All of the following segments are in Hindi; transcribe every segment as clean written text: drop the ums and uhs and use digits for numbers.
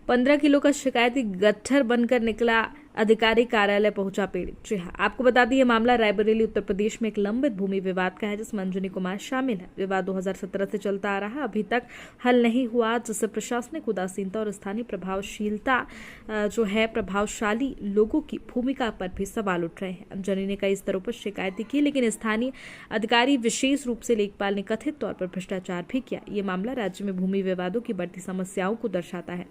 15 किलो का शिकायती गट्ठर बनकर निकला, अधिकारी कार्यालय पहुंचा पीड़ित। जी हाँ, आपको बता दी, ये मामला रायबरेली उत्तर प्रदेश में एक लंबित भूमि विवाद का है, जिसमें अंजनी कुमार शामिल है। विवाद 2017 से चलता आ रहा है, अभी तक हल नहीं हुआ, जिससे प्रशासनिक उदासीनता और स्थानीय प्रभावशीलता जो है प्रभावशाली लोगों की भूमिका पर भी सवाल उठ रहे हैं। अंजनी ने कई स्तरों पर शिकायतें की, लेकिन स्थानीय अधिकारी विशेष रूप से लेखपाल ने कथित तौर पर भ्रष्टाचार भी किया। ये मामला राज्य में भूमि विवादों की बढ़ती समस्याओं को दर्शाता है।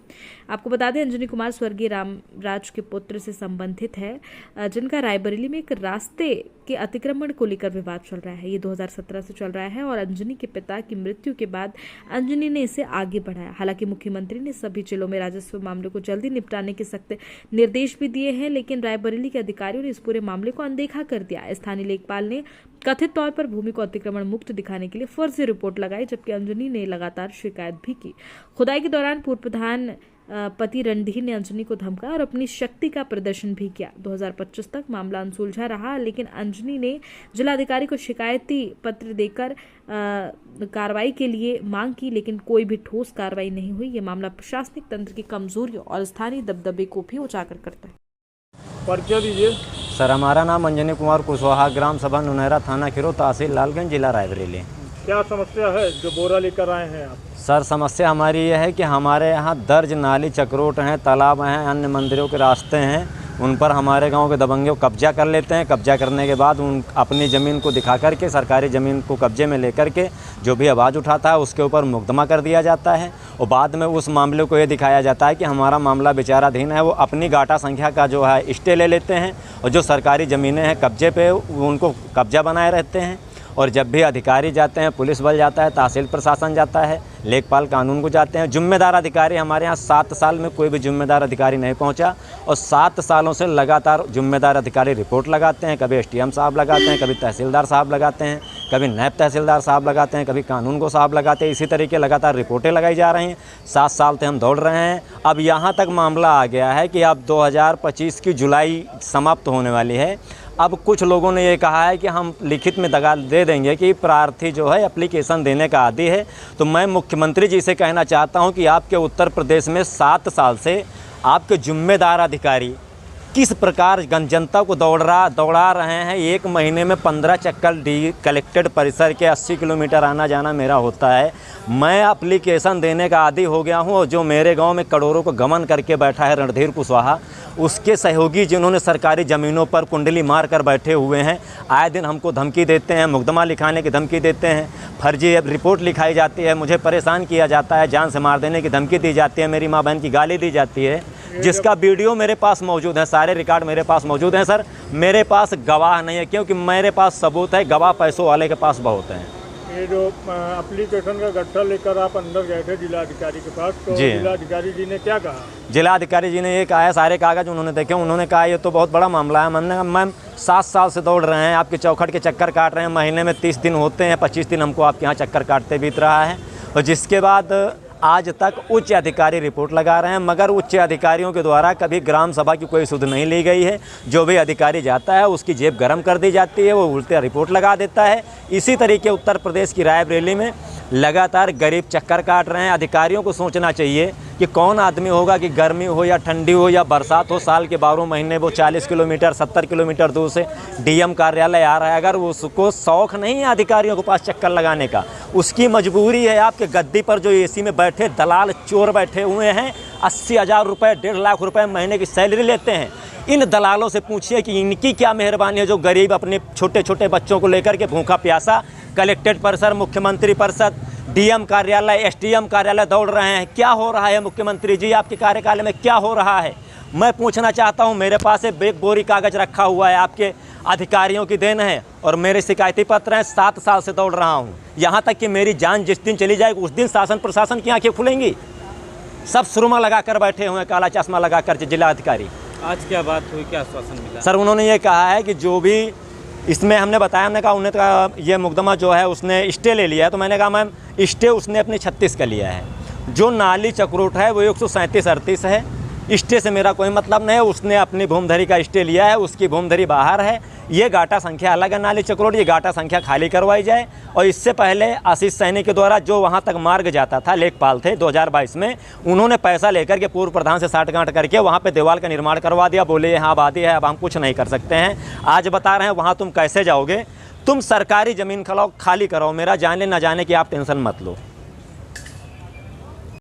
आपको बता दें, अंजनी कुमार स्वर्गीय रामराज के पुत्र से संबंधित है, जिनका रायबरेली में एक रास्ते के अतिक्रमण को लेकर विवाद चल रहा है। ये 2017 से चल रहा है और अंजनी के पिता की मृत्यु के बाद अंजनी ने इसे आगे बढ़ाया। हालांकि मुख्यमंत्री ने सभी जिलों में राजस्व मामले को जल्दी निपटाने के सख्त निर्देश भी दिए हैं, लेकिन रायबरेली के अधिकारियों ने इस पूरे मामले को अनदेखा कर दिया। स्थानीय लेखपाल ने कथित तौर पर भूमि को अतिक्रमण मुक्त दिखाने के लिए फर्जी रिपोर्ट लगाई, जबकि अंजनी ने लगातार शिकायत भी की। खुदाई के दौरान पूर्व प्रधान पति रणधीर ने अंजनी को धमका और अपनी शक्ति का प्रदर्शन भी किया। 2025 तक मामला अनसुलझा रहा, लेकिन अंजनी ने जिलाधिकारी को शिकायती पत्र देकर कार्रवाई के लिए मांग की, लेकिन कोई भी ठोस कार्रवाई नहीं हुई। ये मामला प्रशासनिक तंत्र की कमजोरियों और स्थानीय दबदबे को भी उजागर करता है। परिचय दीजिए। सर, हमारा नाम अंजनी कुमार कुशवाहा, ग्राम सभा नुनहरा, थाना खीरो, तहसील लालगंज, जिला रायबरेली। क्या समस्या है जो बोरा लेकर आए हैं आप? सर, समस्या हमारी यह है कि हमारे यहाँ दर्ज नाली, चक्रोट हैं, तालाब हैं, अन्य मंदिरों के रास्ते हैं, उन पर हमारे गांव के दबंगे कब्जा कर लेते हैं। कब्जा करने के बाद उन अपनी ज़मीन को दिखा करके, सरकारी ज़मीन को कब्जे में लेकर के जो भी आवाज़ उठाता है उसके ऊपर मुकदमा कर दिया जाता है और बाद में उस मामले को ये दिखाया जाता है कि हमारा मामला विचाराधीन है। वो अपनी गाटा संख्या का जो है स्टे ले लेते हैं और जो सरकारी ज़मीनें हैं कब्जे पे, उनको कब्जा बनाए रहते हैं। और जब भी अधिकारी जाते हैं, पुलिस बल जाता है, तहसील प्रशासन जाता है, लेखपाल कानून को जाते हैं, जिम्मेदार अधिकारी हमारे यहाँ 7 साल में कोई भी जिम्मेदार अधिकारी नहीं पहुँचा और 7 सालों से लगातार जिम्मेदार अधिकारी रिपोर्ट लगाते हैं। कभी एसडीएम साहब लगाते हैं, कभी तहसीलदार साहब लगाते हैं, कभी नायब तहसीलदार साहब लगाते हैं, कभी कानून को साहब लगाते हैं। इसी तरीके लगातार रिपोर्टें लगाई जा रही हैं। 7 साल से हम दौड़ रहे हैं। अब यहाँ तक मामला आ गया है कि अब 2025 की जुलाई समाप्त होने वाली है। अब कुछ लोगों ने ये कहा है कि हम लिखित में दगा दे देंगे कि प्रार्थी जो है एप्लीकेशन देने का आदी है। तो मैं मुख्यमंत्री जी से कहना चाहता हूं कि आपके उत्तर प्रदेश में 7 साल से आपके जिम्मेदार अधिकारी किस प्रकार जनता को दौड़ा रहे हैं। 1 महीने में 15 चक्कर कलेक्टेड परिसर के 80 किलोमीटर आना जाना मेरा होता है। मैं एप्लीकेशन देने का आदी हो गया हूं और जो मेरे गांव में करोड़ों को गमन करके बैठा है रणधीर कुशवाहा, उसके सहयोगी जिन्होंने सरकारी ज़मीनों पर कुंडली मार कर बैठे हुए हैं, आए दिन हमको धमकी देते हैं, मुकदमा लिखाने की धमकी देते हैं, फर्जी रिपोर्ट लिखाई जाती है, मुझे परेशान किया जाता है, जान से मार देने की धमकी दी जाती है, मेरी माँ बहन की गाली दी जाती है, जिसका वीडियो मेरे पास मौजूद है, सारे रिकॉर्ड मेरे पास मौजूद हैं। सर, मेरे पास गवाह नहीं है, क्योंकि मेरे पास सबूत है, गवाह पैसों वाले के पास बहुत हैं। ये जो एप्लीकेशन का गट्ठा लेकर आप अंदर गए थे जिलाधिकारी के पास, तो जिलाधिकारी जी ने क्या कहा? जिलाधिकारी जी ने ये कहा है, सारे कागज उन्होंने देखे, उन्होंने कहा ये तो बहुत बड़ा मामला है। मैंने कहा मैम 7 साल से दौड़ रहे हैं, आपके चौखट के चक्कर काट रहे हैं, महीने में 30 दिन होते हैं, 25 दिन हमको आपके यहाँ चक्कर काटते बीत रहा है। और जिसके बाद आज तक उच्च अधिकारी रिपोर्ट लगा रहे हैं, मगर उच्च अधिकारियों के द्वारा कभी ग्राम सभा की कोई सुध नहीं ली गई है। जो भी अधिकारी जाता है उसकी जेब गर्म कर दी जाती है, वो उल्टा रिपोर्ट लगा देता है। इसी तरीके उत्तर प्रदेश की रायबरेली में लगातार गरीब चक्कर काट रहे हैं। अधिकारियों को सोचना चाहिए कि कौन आदमी होगा कि गर्मी हो या ठंडी हो या बरसात हो, साल के 12 महीने वो 40 किलोमीटर 70 किलोमीटर दूर से डीएम कार्यालय आ रहा है। अगर उसको शौक़ नहीं है अधिकारियों के पास चक्कर लगाने का, उसकी मजबूरी है। आपके गद्दी पर जो एसी में बैठे दलाल चोर बैठे हुए हैं, 80,000 रुपये 1.5 लाख रुपये महीने की सैलरी लेते हैं। इन दलालों से पूछिए कि इनकी क्या मेहरबानी है जो गरीब अपने छोटे छोटे बच्चों को लेकर के भूखा प्यासा कलेक्टेड परिसर, मुख्यमंत्री परिषद, डीएम कार्यालय, एसडीएम कार्यालय दौड़ रहे हैं। क्या हो रहा है मुख्यमंत्री जी, आपके कार्यकाल में क्या हो रहा है? मैं पूछना चाहता हूं। मेरे पास एक बोरी कागज़ रखा हुआ है, आपके अधिकारियों की देन है और मेरे शिकायती पत्र हैं। 7 साल से दौड़ रहा हूं, यहाँ तक कि मेरी जान जिस दिन चली जाएगी उस दिन शासन प्रशासन की आंखें खुलेंगी। सब सुरमा लगा कर बैठे हुए हैं, काला चश्मा लगा कर जिला अधिकारी। आज क्या बात हुई, क्या आश्वासन मिला? सर, उन्होंने ये कहा है कि जो भी इसमें हमने बताया, हमने कहा उन्हें कहा ये मुकदमा जो है उसने स्टे ले लिया है। तो मैंने कहा मैम स्टे उसने अपनी 36 का लिया है। जो नाली चक्रोट है वो 137-38 है, स्टे से मेरा कोई मतलब नहीं है। उसने अपनी भूमधरी का स्टे लिया है, उसकी भूमधरी बाहर है। ये गाटा संख्या अलग है नाली चक्रोट, ये गाटा संख्या खाली करवाई जाए। और इससे पहले आशीष सैनी के द्वारा जो वहाँ तक मार्ग जाता था, लेखपाल थे 2022 में, उन्होंने पैसा लेकर के पूर्व प्रधान से साठगांठ करके वहाँ पे दीवार का निर्माण करवा दिया। बोले यहाँ आबादी है, अब हम कुछ नहीं कर सकते हैं। आज बता रहे हैं वहाँ तुम कैसे जाओगे, तुम सरकारी ज़मीन खाली कराओ, मेरा जाने ना जाने की आप टेंशन मत लो।